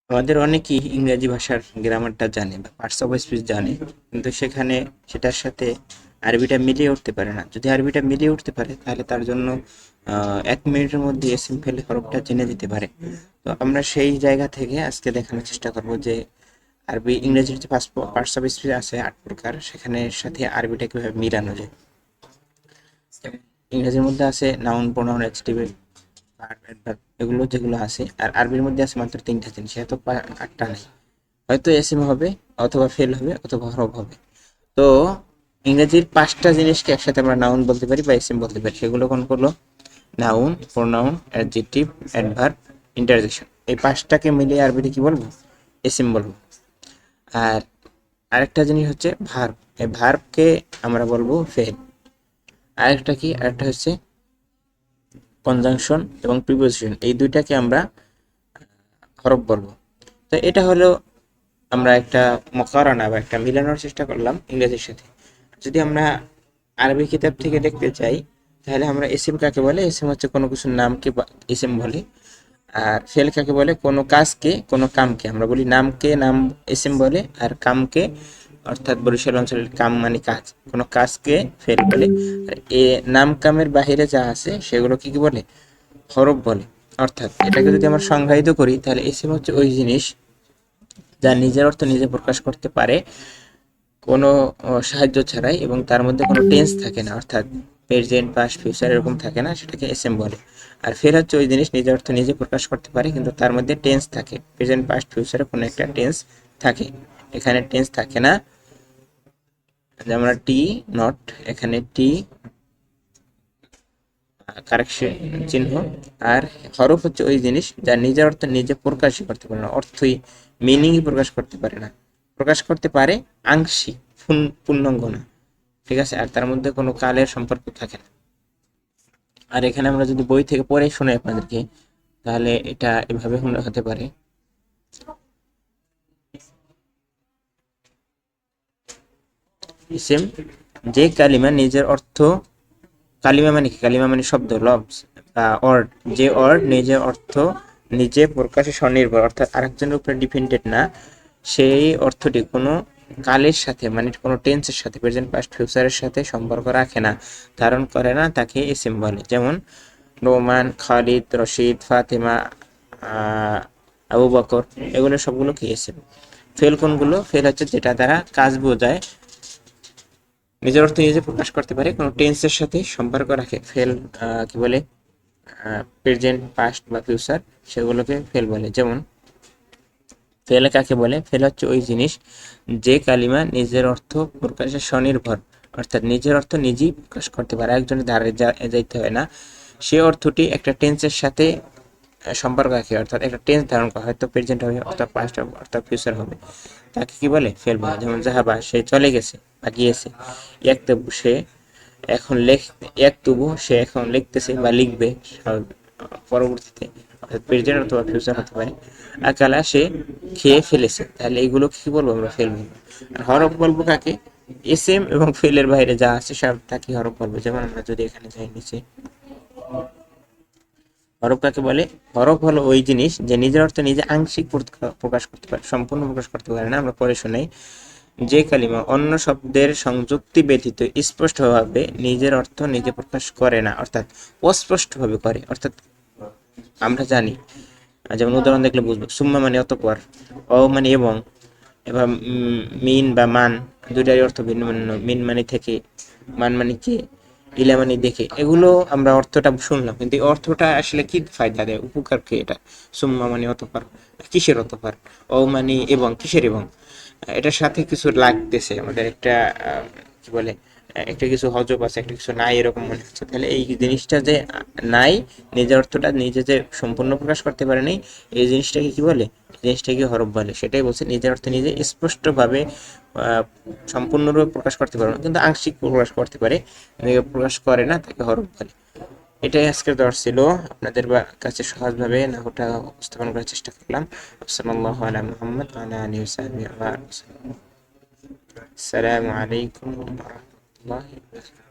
আমাদের অনেকেই ইংরেজি ভাষার গ্রামারটা জানে বা পার্টস অফ স্পিচ জানে, কিন্তু সেখানে সেটার সাথে আরবিটা মিলিয়ে উঠতে পারে না। যদি আরবিটা মিলিয়ে উঠতে পারে তাহলে তার জন্য 1 মিনিটের মধ্যে সিম্পল হরফটা জেনে যেতে পারে। তো আমরা সেই জায়গা থেকে আজকে দেখানোর চেষ্টা করব যে আরবি ইংরেজির যে পার্টস অফ স্পিচ আছে 8 প্রকার, সেখানে সাথে আরবিটা কিভাবে মিলানো যায়। ইংরেজির মধ্যে আছে noun, pronoun, adjective, verb, adverb, এগুলো যেগুলো আছে। আর আরবির মধ্যে আছে মাত্র 3টা জিনিস, এত 8টা নেই। হয়তো এসএম হবে, অথবা ফেল হবে, অথবা হরফ হবে। তো ইংরেজির 5টা জিনিসকে একসাথে আমরা নাউন বলতে পারি বা এসএম বলতে পারি। সেগুলো কোন করলো? Noun, pronoun, adjective, adverb, interjection. এই 5টাকে মিলিয়ে আরবিতে কি বলবো? এসএম বলবো। আর আরেকটা জিনিস হচ্ছে ভার্ব। এই ভার্বকে আমরা বলবো ফেল। আরেকটা কি? আরেকটা হচ্ছে কনজাংশন এবং প্রিপোজিশন। এই দুইটাকে আমরা হরফ বলবো। তো এটা হলো আমরা একটা মকারানা বা একটা মিলানোর চেষ্টা করলাম ইংরেজির সাথে। যদি আমরা আরবি কিতাব থেকে দেখতে চাই, তাহলে আমরা এসএম কাকে বলে? এসএম হচ্ছে কোনো কিছুর নামকে এসএম বলে। আর ফেল কাকে বলে? কোনো কাজকে, কোনো কামকে। আমরা বলি নামকে নাম এসএম বলে, আর কামকে, অর্থাৎ বরিশাল অঞ্চলের কাম মানে কাজ, কোনো কাজকে ফেল বলে। আর এ নাম কামের বাহিরে যা আছে সেগুলো কি কি বলে? হরফ বলে। অর্থাৎ এটাকে যদি আমরা সংজ্ঞায়িত করি, তাহলে এসএম হচ্ছে ওই জিনিস যা নিজের অর্থ নিজে প্রকাশ করতে পারে কোনো সাহায্য ছাড়াই, এবং তার মধ্যে কোনো টেন্স থাকে না, অর্থাৎ প্রেজেন্ট, পাস্ট, ফিউচার এরকম থাকে না, সেটাকে এসএম বলে। আর ফের হচ্ছে ওই জিনিস নিজের অর্থ নিজে প্রকাশ করতে পারে, কিন্তু তার মধ্যে টেন্স থাকে, প্রেজেন্ট, পাস্ট, ফিউচারে কোনো একটা টেন্স থাকে। এখানে টেন্স থাকে না, যেমন টি নট, এখানে টি কারেকশন চিহ্ন। আর হরফ হচ্ছে ওই জিনিস যা নিজের অর্থ নিজে প্রকাশই করতে পারে না, অর্থই মিনিংই প্রকাশ করতে পারে না, প্রকাশ করতে পারে আংশিক, পূর্ণাঙ্গ না। ঠিক আছে? আর তার মধ্যে কোনো কালের সম্পর্ক থাকে না। আর এখানে আমরা যদি বই থেকে পড়ে শোনাই আপনাদেরকে, তাহলে এটা এভাবে হতে পারে। ইসেম, যে কালিমা নিজের অর্থ, কালিমা মানে কি? কালিমা মানে শব্দ, লফজ, অর্ড। যে অর্ড নিজের অর্থ নিজে প্রকাশে স্বনির্ভর, অর্থাৎ আরেকজনের উপরে ডিপেন্ডেন্ট না, সেই অর্থটি কোনো কালের সাথে, মানে কোনো টেন্সের সাথে, প্রেজেন্ট, পাস্ট, ফিউচারের সাথে সম্পর্ক রাখে না, ধারণ করে না, তাকে ইসিম বলে। যেমন নোমান, খালিদ, রশিদ, ফাতেমা, আবু বকর, এগুলো সবগুলো কি ইসিম। ফেল কোনগুলো? ফেল হচ্ছে যেটা দ্বারা কাজ বোঝায়, নিজের অর্থ নিজে প্রকাশ করতে পারে, কোনো টেন্সের সাথে সম্পর্ক রাখে, ফেল কি বলে? প্রেজেন্ট, পাস্ট বা ফিউচার, সেগুলোকে ফেল বলে। যেমন ফেল কাকে বলে? ফেল হচ্ছে ওই জিনিস যে কালিমা নিজের অর্থ প্রকাশে স্বনির্ভর, অর্থাৎ নিজের অর্থ নিজেই প্রকাশ করতে পারে, একজনের ধারে যাইতে হয় না। সে অর্থটি একটা টেন্সের সাথে সম্পর্ক রাখে, অর্থাৎ একটা টেন্স ধারণ করা, হয়তো প্রেজেন্ট হবে, অর্থাৎ পাস্ট হবে, অর্থাৎ ফিউচার হবে, তাকে কি বলে? ফেল বলে। যেমন জাহাবা, সে চলে গেছে বা গিয়েছে। ইয়াকতুবু, সে এখন ইয়াকতুবু, সে এখন লিখতেছে বা লিখবে পরবর্তীতে, অর্থাৎ প্রেজেন্ট অথবা ফিউচার হতে পারে। আকালা, সে খেয়ে ফেলেছে। তাহলে এইগুলো কি বলবো? আমরা ফেল বলবো। আর হরফ বলবো কাকে? এসএম এবং ফেলের বাইরে যা আছে সব তাকে হরফ বলবো। যেমন আমরা যদি এখানে যাই নিচে, হরফ কাকে বলে? হরফ হলো ওই জিনিস যে নিজের অর্থ নিজে আংশিক প্রকাশ করতে পারে, সম্পূর্ণ প্রকাশ করতে পারে না। আমরা পরে শোনাই, যে কালিমা অন্য শব্দের সংযুক্তি ব্যতীত স্পষ্টভাবে নিজের অর্থ নিজে প্রকাশ করে না, অর্থাৎ অস্পষ্টভাবে করে। অর্থাৎ আমরা জানি, যেমন উদাহরণ দেখলে বুঝবো, সুম্মা মানে অতঃপর, অ মানে এবং, এবার মিন বা মান, দুইটারই অর্থ ভিন্ন ভিন্ন। মিন মানে থেকে, মান মানে কে, ইলা মানে দেখে। এগুলো আমরা অর্থটা শুনলাম, কিন্তু এই অর্থটা আসলে কি ফায়দা দেয়, উপকার কি এটা? সুম্মা মানে অতঃপর, কিসের অতঃপর? ও মানে এবং, কিসের এবং? এটার সাথে কিছু লাগতেছে আমাদের, একটা কি বলে, একটা কিছু হজব আছে, একটা কিছু নাই, এরকম মনে হচ্ছে। তাহলে এই জিনিসটা যে নাই, নিজের অর্থটা নিজে যে সম্পূর্ণ প্রকাশ করতে পারে নাই, এই জিনিসটাকে কি বলে? এই জিনিসটাকে হরফ বলে। সেটাই বলছে, নিজের অর্থ নিজে স্পষ্টভাবে সম্পূর্ণরূপে প্রকাশ করতে পারে না, কিন্তু আংশিক প্রকাশ করতে পারে, প্রকাশ করে না, তাকে হরফ বলে। এটাই আজকের দর্শ ছিল। আপনাদের কাছে সহজভাবে নাহটা উপস্থাপন করার চেষ্টা করলাম। সাল্লাল্লাহু আলা মুহাম্মদ ওয়া আলা আলিহি ওয়া সাহবিহি ওয়া সাল্লাম। আসসালামু আলাইকুম ওয়া রাহমাতুল্লাহি ওয়া বারাকাতুহু।